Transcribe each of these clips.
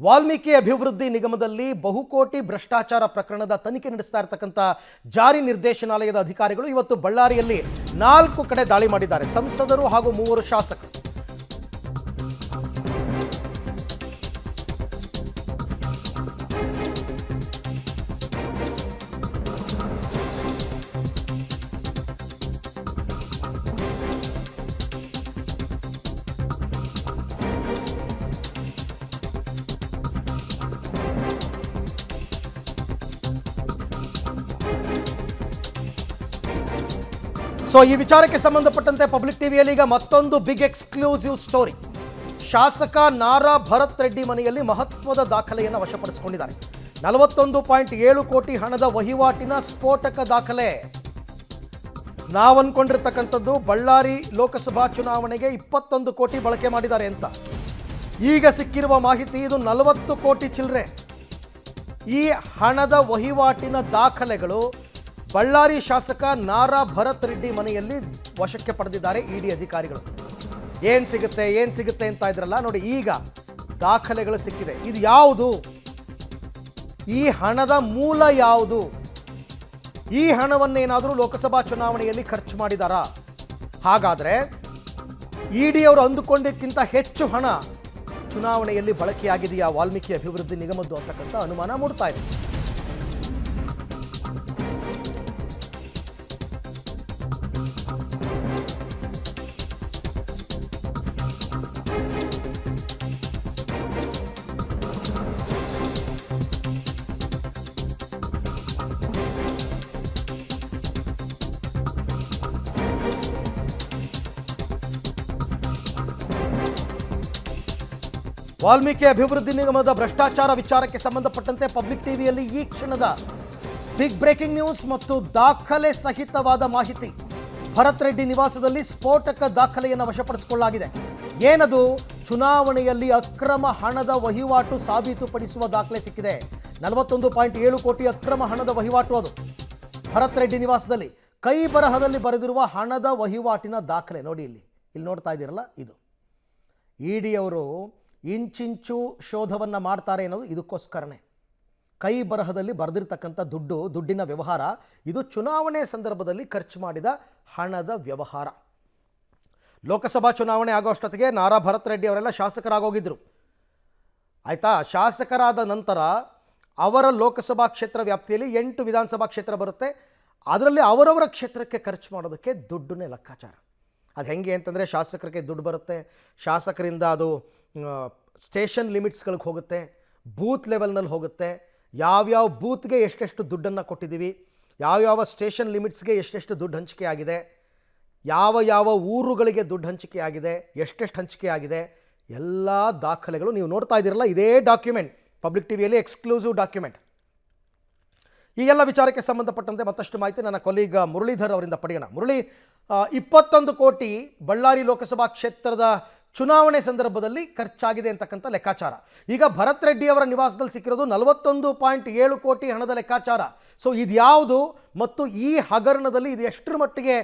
ವಾಲ್ಮೀಕಿ ಅಭಿವೃದ್ಧಿ ನಿಗಮದಲ್ಲಿ ಬಹುಕೋಟಿ ಭ್ರಷ್ಟಾಚಾರ ಪ್ರಕರಣದ ತನಿಖೆ ನಡೆಸ್ತಾ ಇರತಕ್ಕಂಥ ಜಾರಿ ನಿರ್ದೇಶನಾಲಯದ ಅಧಿಕಾರಿಗಳು ಇವತ್ತು ಬಳ್ಳಾರಿಯಲ್ಲಿ 4 ಕಡೆ ದಾಳಿ ಮಾಡಿದ್ದಾರೆ. ಸಂಸದರು ಹಾಗೂ 3 ಶಾಸಕರು. ಸೊ ಈ ವಿಚಾರಕ್ಕೆ ಸಂಬಂಧಪಟ್ಟಂತೆ ಪಬ್ಲಿಕ್ ಟಿವಿಯಲ್ಲಿ ಈಗ ಮತ್ತೊಂದು ಬಿಗ್ ಎಕ್ಸ್ಕ್ಲೂಸಿವ್ ಸ್ಟೋರಿ. ಶಾಸಕ ನಾರಾ ಭರತ್ ರೆಡ್ಡಿ ಮನೆಯಲ್ಲಿ ಮಹತ್ವದ ದಾಖಲೆಯನ್ನು ವಶಪಡಿಸಿಕೊಂಡಿದ್ದಾರೆ. 41.7 ಕೋಟಿ ಹಣದ ವಹಿವಾಟಿನ ಸ್ಫೋಟಕ ದಾಖಲೆ. ನಾವು ಅನ್ಕೊಂಡಿರ್ತಕ್ಕಂಥದ್ದು ಬಳ್ಳಾರಿ ಲೋಕಸಭಾ ಚುನಾವಣೆಗೆ 21 ಕೋಟಿ ಬಳಕೆ ಮಾಡಿದ್ದಾರೆ ಅಂತ. ಈಗ ಸಿಕ್ಕಿರುವ ಮಾಹಿತಿ ಇದು 40 ಕೋಟಿ ಚಿಲ್ಲರೆ. ಈ ಹಣದ ವಹಿವಾಟಿನ ದಾಖಲೆಗಳು ಬಳ್ಳಾರಿ ಶಾಸಕ ನಾರಾ ಭರತ್ ರೆಡ್ಡಿ ಮನೆಯಲ್ಲಿ ವಶಕ್ಕೆ ಪಡೆದಿದ್ದಾರೆ ಇಡಿ ಅಧಿಕಾರಿಗಳು. ಏನು ಸಿಗುತ್ತೆ ಅಂತ ಇದ್ರಲ್ಲ ನೋಡಿ, ಈಗ ದಾಖಲೆಗಳು ಸಿಕ್ಕಿದೆ. ಇದು ಯಾವುದು? ಈ ಹಣದ ಮೂಲ ಯಾವುದು? ಈ ಹಣವನ್ನೇನಾದರೂ ಲೋಕಸಭಾ ಚುನಾವಣೆಯಲ್ಲಿ ಖರ್ಚು ಮಾಡಿದಾರಾ? ಹಾಗಾದರೆ ಇಡಿ ಅವರು ಅಂದುಕೊಂಡಿದ್ದಕ್ಕಿಂತ ಹೆಚ್ಚು ಹಣ ಚುನಾವಣೆಯಲ್ಲಿ ಬಳಕೆಯಾಗಿದೆಯಾ ವಾಲ್ಮೀಕಿ ಅಭಿವೃದ್ಧಿ ನಿಗಮದ್ದು ಅಂತಕ್ಕಂಥ ಅನುಮಾನ ಮೂಡ್ತಾ ಇದೆ. ವಾಲ್ಮೀಕಿ ಅಭಿವೃದ್ಧಿ ನಿಗಮದ ಭ್ರಷ್ಟಾಚಾರ ವಿಚಾರಕ್ಕೆ ಸಂಬಂಧಪಟ್ಟಂತೆ ಪಬ್ಲಿಕ್ ಟಿವಿಯಲ್ಲಿ ಈ ಕ್ಷಣದ ಬಿಗ್ ಬ್ರೇಕಿಂಗ್ ನ್ಯೂಸ್ ಮತ್ತು ದಾಖಲೆ ಸಹಿತವಾದ ಮಾಹಿತಿ. ಭರತ್ ರೆಡ್ಡಿ ನಿವಾಸದಲ್ಲಿ ಸ್ಫೋಟಕ ದಾಖಲೆಯನ್ನು ವಶಪಡಿಸಿಕೊಳ್ಳಲಾಗಿದೆ. ಏನದು? ಚುನಾವಣೆಯಲ್ಲಿ ಅಕ್ರಮ ಹಣದ ವಹಿವಾಟು ಸಾಬೀತುಪಡಿಸುವ ದಾಖಲೆ ಸಿಕ್ಕಿದೆ. 41.7 ಕೋಟಿ ಅಕ್ರಮ ಹಣದ ವಹಿವಾಟು. ಅದು ಭರತ್ ರೆಡ್ಡಿ ನಿವಾಸದಲ್ಲಿ ಕೈ ಬರಹದಲ್ಲಿ ಬರೆದಿರುವ ಹಣದ ವಹಿವಾಟಿನ ದಾಖಲೆ ನೋಡಿ. ಇಲ್ಲಿ ನೋಡ್ತಾ ಇದ್ದೀರಲ್ಲ, ಇದು ಇಡಿ ಅವರು ಇಂಚಿಂಚು ಶೋಧವನ್ನು ಮಾಡ್ತಾರೆ ಅನ್ನೋದು ಇದಕ್ಕೋಸ್ಕರನೇ. ಕೈ ಬರಹದಲ್ಲಿ ಬರೆದಿರ್ತಕ್ಕಂಥ ದುಡ್ಡಿನ ವ್ಯವಹಾರ ಇದು ಚುನಾವಣೆ ಸಂದರ್ಭದಲ್ಲಿ ಖರ್ಚು ಮಾಡಿದ ಹಣದ ವ್ಯವಹಾರ. ಲೋಕಸಭಾ ಚುನಾವಣೆ ಆಗೋಷ್ಟೊತ್ತಿಗೆ ನಾರಾ ಭರತ್ ರೆಡ್ಡಿ ಅವರೆಲ್ಲ ಶಾಸಕರಾಗೋಗಿದ್ರು. ಆಯಿತಾ? ಶಾಸಕರಾದ ನಂತರ ಅವರ ಲೋಕಸಭಾ ಕ್ಷೇತ್ರ ವ್ಯಾಪ್ತಿಯಲ್ಲಿ 8 ವಿಧಾನಸಭಾ ಕ್ಷೇತ್ರ ಬರುತ್ತೆ. ಅದರಲ್ಲಿ ಅವರವರ ಕ್ಷೇತ್ರಕ್ಕೆ ಖರ್ಚು ಮಾಡೋದಕ್ಕೆ ದುಡ್ಡನ್ನೇ ಲೆಕ್ಕಾಚಾರ. ಅದು ಹೆಂಗೆ ಅಂತಂದರೆ, ಶಾಸಕರಿಗೆ ದುಡ್ಡು ಬರುತ್ತೆ, ಶಾಸಕರಿಂದ ಅದು ಸ್ಟೇಷನ್ ಲಿಮಿಟ್ಸ್ಗಳಿಗೆ ಹೋಗುತ್ತೆ, ಬೂತ್ ಲೆವೆಲ್ನಲ್ಲಿ ಹೋಗುತ್ತೆ. ಯಾವ್ಯಾವ ಬೂತ್ಗೆ ಎಷ್ಟೆಷ್ಟು ದುಡ್ಡನ್ನು ಕೊಟ್ಟಿದ್ದೀವಿ, ಯಾವ್ಯಾವ ಸ್ಟೇಷನ್ ಲಿಮಿಟ್ಸ್ಗೆ ಎಷ್ಟೆಷ್ಟು ದುಡ್ಡು ಹಂಚಿಕೆ ಆಗಿದೆ, ಯಾವ ಊರುಗಳಿಗೆ ದುಡ್ಡು ಹಂಚಿಕೆ ಆಗಿದೆ, ಎಷ್ಟೆಷ್ಟು ಹಂಚಿಕೆ ಆಗಿದೆ, ಎಲ್ಲ ದಾಖಲೆಗಳು ನೀವು ನೋಡ್ತಾ ಇದ್ದೀರಲ್ಲ. ಇದೇ ಡಾಕ್ಯುಮೆಂಟ್ ಪಬ್ಲಿಕ್ ಟಿವಿಯಲ್ಲಿ ಎಕ್ಸ್ಕ್ಲೂಸಿವ್ ಡಾಕ್ಯುಮೆಂಟ್. ಈ ಎಲ್ಲ ವಿಚಾರಕ್ಕೆ ಸಂಬಂಧಪಟ್ಟಂತೆ ಮತ್ತಷ್ಟು ಮಾಹಿತಿ ನನ್ನ ಕೊಲೀಗ ಮುರಳೀಧರ್ ಅವರಿಂದ ಪಡೆಯೋಣ. ಮುರಳಿ, 21 ಕೋಟಿ ಬಳ್ಳಾರಿ ಲೋಕಸಭಾ ಕ್ಷೇತ್ರದ ಚುನಾವಣೆ ಸಂದರ್ಭದಲ್ಲಿ ಖರ್ಚಾಗಿದೆ ಅಂತಕ್ಕಂಥ ಲೆಕ್ಕಾಚಾರ. ಈಗ ಭರತ್ ರೆಡ್ಡಿ ಅವರ ನಿವಾಸದಲ್ಲಿ ಸಿಕ್ಕಿರೋದು 41.7 ಕೋಟಿ ಹಣದ ಲೆಕ್ಕಾಚಾರ. ಸೊ ಇದು ಯಾವುದು ಮತ್ತು ಈ ಹಗರಣದಲ್ಲಿ ಇದು ಎಷ್ಟರ ಮಟ್ಟಿಗೆ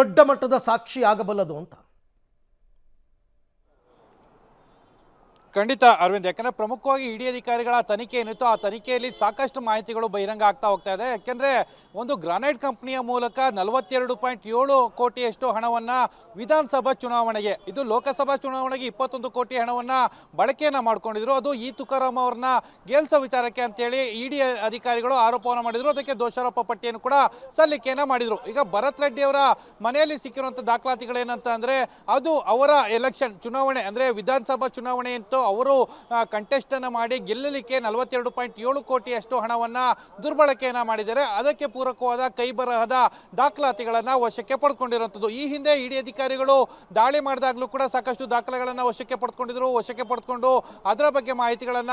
ದೊಡ್ಡ ಮಟ್ಟದ ಸಾಕ್ಷಿ ಆಗಬಲ್ಲದು ಅಂತ? ಖಂಡಿತ ಅರವಿಂದ್, ಯಾಕಂದ್ರೆ ಪ್ರಮುಖವಾಗಿ ಇಡಿ ಅಧಿಕಾರಿಗಳ ತನಿಖೆ ಏನಿತ್ತು ಆ ತನಿಖೆಯಲ್ಲಿ ಸಾಕಷ್ಟು ಮಾಹಿತಿಗಳು ಬಹಿರಂಗ ಆಗ್ತಾ ಹೋಗ್ತಾ ಇದೆ. ಯಾಕೆಂದ್ರೆ ಒಂದು ಗ್ರಾನೈಟ್ ಕಂಪನಿಯ ಮೂಲಕ 42.7 ಕೋಟಿಯಷ್ಟು ಹಣವನ್ನ ವಿಧಾನಸಭಾ ಚುನಾವಣೆಗೆ, ಇದು ಲೋಕಸಭಾ ಚುನಾವಣೆಗೆ 21 ಕೋಟಿ ಹಣವನ್ನ ಬಳಕೆಯನ್ನ ಮಾಡ್ಕೊಂಡಿದ್ರು. ಅದು ಈ ತುಕಾರಾಮ್ ಅವ್ರನ್ನ ಗೆಲ್ಸೋ ವಿಚಾರಕ್ಕೆ ಅಂತೇಳಿ ಇಡಿ ಅಧಿಕಾರಿಗಳು ಆರೋಪವನ್ನು ಮಾಡಿದ್ರು. ಅದಕ್ಕೆ ದೋಷಾರೋಪ ಪಟ್ಟಿಯನ್ನು ಕೂಡ ಸಲ್ಲಿಕೆಯನ್ನ ಮಾಡಿದ್ರು. ಈಗ ಭರತ್ ರೆಡ್ಡಿ ಅವರ ಮನೆಯಲ್ಲಿ ಸಿಕ್ಕಿರುವಂತ ದಾಖಲಾತಿಗಳೇನಂತ ಅಂದ್ರೆ, ಅದು ಅವರ ಎಲೆಕ್ಷನ್ ಚುನಾವಣೆ ಅಂದ್ರೆ ವಿಧಾನಸಭಾ ಚುನಾವಣೆ ಅಂತೂ ಅವರು ಕಂಟೆಸ್ಟ್ ಅನ್ನು ಮಾಡಿ ಗೆಲ್ಲಲಿಕ್ಕೆ 42.7 ಕೋಟಿಯಷ್ಟು ಹಣವನ್ನ ದುರ್ಬಳಕೆಯನ್ನ ಮಾಡಿದ್ದಾರೆ. ಅದಕ್ಕೆ ಪೂರಕವಾದ ಕೈ ಬರಹದ ದಾಖಲಾತಿಗಳನ್ನ ವಶಕ್ಕೆ ಪಡ್ಕೊಂಡಿರುವಂಥದ್ದು. ಈ ಹಿಂದೆ ಇಡಿ ಅಧಿಕಾರಿಗಳು ದಾಳಿ ಮಾಡಿದಾಗಲೂ ಕೂಡ ಸಾಕಷ್ಟು ದಾಖಲೆಗಳನ್ನ ವಶಕ್ಕೆ ಪಡ್ಕೊಂಡು ಅದರ ಬಗ್ಗೆ ಮಾಹಿತಿಗಳನ್ನ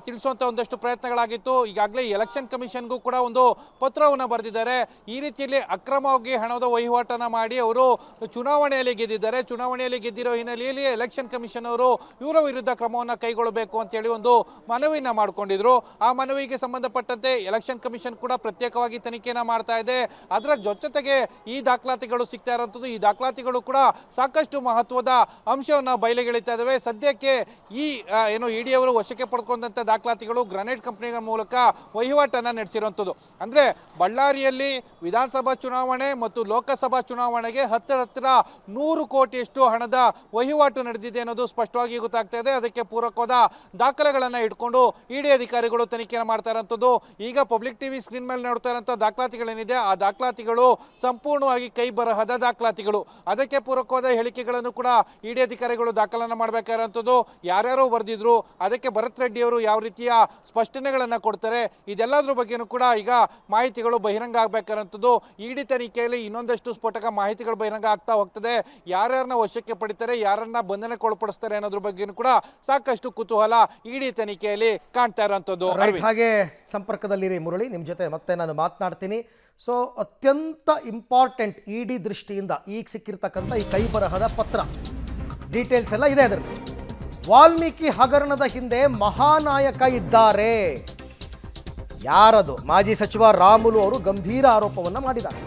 ತಿಳಿಸುವಂತ ಒಂದಷ್ಟು ಪ್ರಯತ್ನಗಳಾಗಿತ್ತು. ಈಗಾಗಲೇ ಎಲೆಕ್ಷನ್ ಕಮಿಷನ್ಗೂ ಕೂಡ ಒಂದು ಪತ್ರವನ್ನು ಬರೆದಿದ್ದಾರೆ. ಈ ರೀತಿಯಲ್ಲಿ ಅಕ್ರಮವಾಗಿ ಹಣದ ವಹಿವಾಟನ್ನ ಮಾಡಿ ಅವರು ಚುನಾವಣೆಯಲ್ಲಿ ಗೆದ್ದಿದ್ದಾರೆ. ಚುನಾವಣೆಯಲ್ಲಿ ಗೆದ್ದಿರೋ ಹಿನ್ನೆಲೆಯಲ್ಲಿ ಎಲೆಕ್ಷನ್ ಕಮಿಷನ್ ಅವರು ಇವರ ವಿರುದ್ಧ ಕ್ರಮವನ್ನು ಕೈಗೊಳ್ಳಬೇಕು ಅಂತೇಳಿ ಒಂದು ಮನವಿನ ಮಾಡಿಕೊಂಡಿದ್ರು. ಆ ಮನವಿಗೆ ಸಂಬಂಧಪಟ್ಟಂತೆ ಎಲೆಕ್ಷನ್ ಕಮಿಷನ್ ಕೂಡ ಪ್ರತ್ಯೇಕವಾಗಿ ತನಿಖೆಯನ್ನು ಮಾಡ್ತಾ ಇದೆ. ಅದರ ಜೊತೆಗೆ ಈ ದಾಖಲಾತಿಗಳು ಸಿಗ್ತಾ ಇರುವಂಥದ್ದು, ಈ ದಾಖಲಾತಿಗಳು ಕೂಡ ಸಾಕಷ್ಟು ಮಹತ್ವದ ಅಂಶವನ್ನು ಬಯಲಿಗೆಳಿತಾ ಇದ್ದಾವೆ. ಸದ್ಯಕ್ಕೆ ಈ ಏನು ಇಡಿ ಅವರು ವಶಕ್ಕೆ ಪಡ್ಕೊಂಡಂಥ ದಾಖಲಾತಿಗಳು ಗ್ರಾನೈಟ್ ಕಂಪನಿಗಳ ಮೂಲಕ ವಹಿವಾಟನ್ನು ನಡೆಸಿರುವಂಥದ್ದು. ಅಂದರೆ ಬಳ್ಳಾರಿಯಲ್ಲಿ ವಿಧಾನಸಭಾ ಚುನಾವಣೆ ಮತ್ತು ಲೋಕಸಭಾ ಚುನಾವಣೆಗೆ ಹತ್ತಿರ 100 ಕೋಟಿಯಷ್ಟು ಹಣದ ವಹಿವಾಟು ನಡೆದಿದೆ ಅನ್ನೋದು ಸ್ಪಷ್ಟವಾಗಿ ಗೊತ್ತಾಗ್ತಾ ಇದೆ. ಅದಕ್ಕೆ ಪೂರಕವಾದ ದಾಖಲೆಗಳನ್ನು ಇಟ್ಕೊಂಡು ಇಡಿ ಅಧಿಕಾರಿಗಳು ತನಿಖೆಯನ್ನು ಮಾಡ್ತಾ ಇರುವಂಥದ್ದು. ಈಗ ಪಬ್ಲಿಕ್ ಟಿವಿ ಸ್ಕ್ರೀನ್ ಮೇಲೆ ನೋಡ್ತಾ ಇರುವಂಥ ದಾಖಲಾತಿಗಳೇನಿದೆ ಆ ದಾಖಲಾತಿಗಳು ಸಂಪೂರ್ಣವಾಗಿ ಕೈ ಬರಹದ ದಾಖಲಾತಿಗಳು. ಅದಕ್ಕೆ ಪೂರಕವಾದ ಹೇಳಿಕೆಗಳನ್ನು ಕೂಡ ಇಡಿ ಅಧಿಕಾರಿಗಳು ದಾಖಲನ್ನು ಮಾಡಬೇಕಾಗಿರುವಂಥದ್ದು. ಯಾರ್ಯಾರೋ ಬರೆದಿದ್ರು, ಅದಕ್ಕೆ ಭರತ್ ರೆಡ್ಡಿ ಅವರು ಯಾವ ರೀತಿಯ ಸ್ಪಷ್ಟನೆಗಳನ್ನು ಕೊಡ್ತಾರೆ, ಇದೆಲ್ಲದ್ರ ಬಗ್ಗೆನೂ ಕೂಡ ಈಗ ಮಾಹಿತಿಗಳು ಬಹಿರಂಗ ಆಗಬೇಕಾಗಿರುವಂಥದ್ದು. ಇಡಿ ತನಿಖೆಯಲ್ಲಿ ಇನ್ನೊಂದಷ್ಟು ಸ್ಫೋಟಕ ಮಾಹಿತಿಗಳು ಬಹಿರಂಗ ಆಗ್ತಾ ಹೋಗ್ತದೆ. ಯಾರ್ಯಾರನ್ನ ವಶಕ್ಕೆ ಪಡಿತಾರೆ, ಯಾರನ್ನ ಬಂಧನಕ್ಕೆ ಒಳಪಡಿಸ್ತಾರೆ ಅನ್ನೋದ್ರ ಬಗ್ಗೆನೂ ಕೂಡ ಸಾಕಷ್ಟು ಕುತೂಹಲ ಇಡಿ ತನಿಖೆಯಲ್ಲಿ ಕಾಣ್ತಾ ಇರುವಂಥದ್ದು. ಹಾಗೆ ಸಂಪರ್ಕದಲ್ಲಿರಿ ಮುರಳಿ, ನಿಮ್ಮ ಜೊತೆ ಮತ್ತೆ ನಾನು ಮಾತನಾಡ್ತೀನಿ. ಸೊ ಅತ್ಯಂತ ಇಂಪಾರ್ಟೆಂಟ್ ಇಡಿ ದೃಷ್ಟಿಯಿಂದ ಈಗ ಸಿಕ್ಕಿರ್ತಕ್ಕಂಥ ಈ ಕೈ ಬರಹದ ಪತ್ರ ಡೀಟೇಲ್ಸ್ ಎಲ್ಲ ಇದೆ. ಅದರಲ್ಲಿ ವಾಲ್ಮೀಕಿ ಹಗರಣದ ಹಿಂದೆ ಮಹಾನಾಯಕ ಇದ್ದಾರೆ. ಯಾರದು? ಮಾಜಿ ಸಚಿವ ರಾಮುಲು ಅವರು ಗಂಭೀರ ಆರೋಪವನ್ನು ಮಾಡಿದ್ದಾರೆ.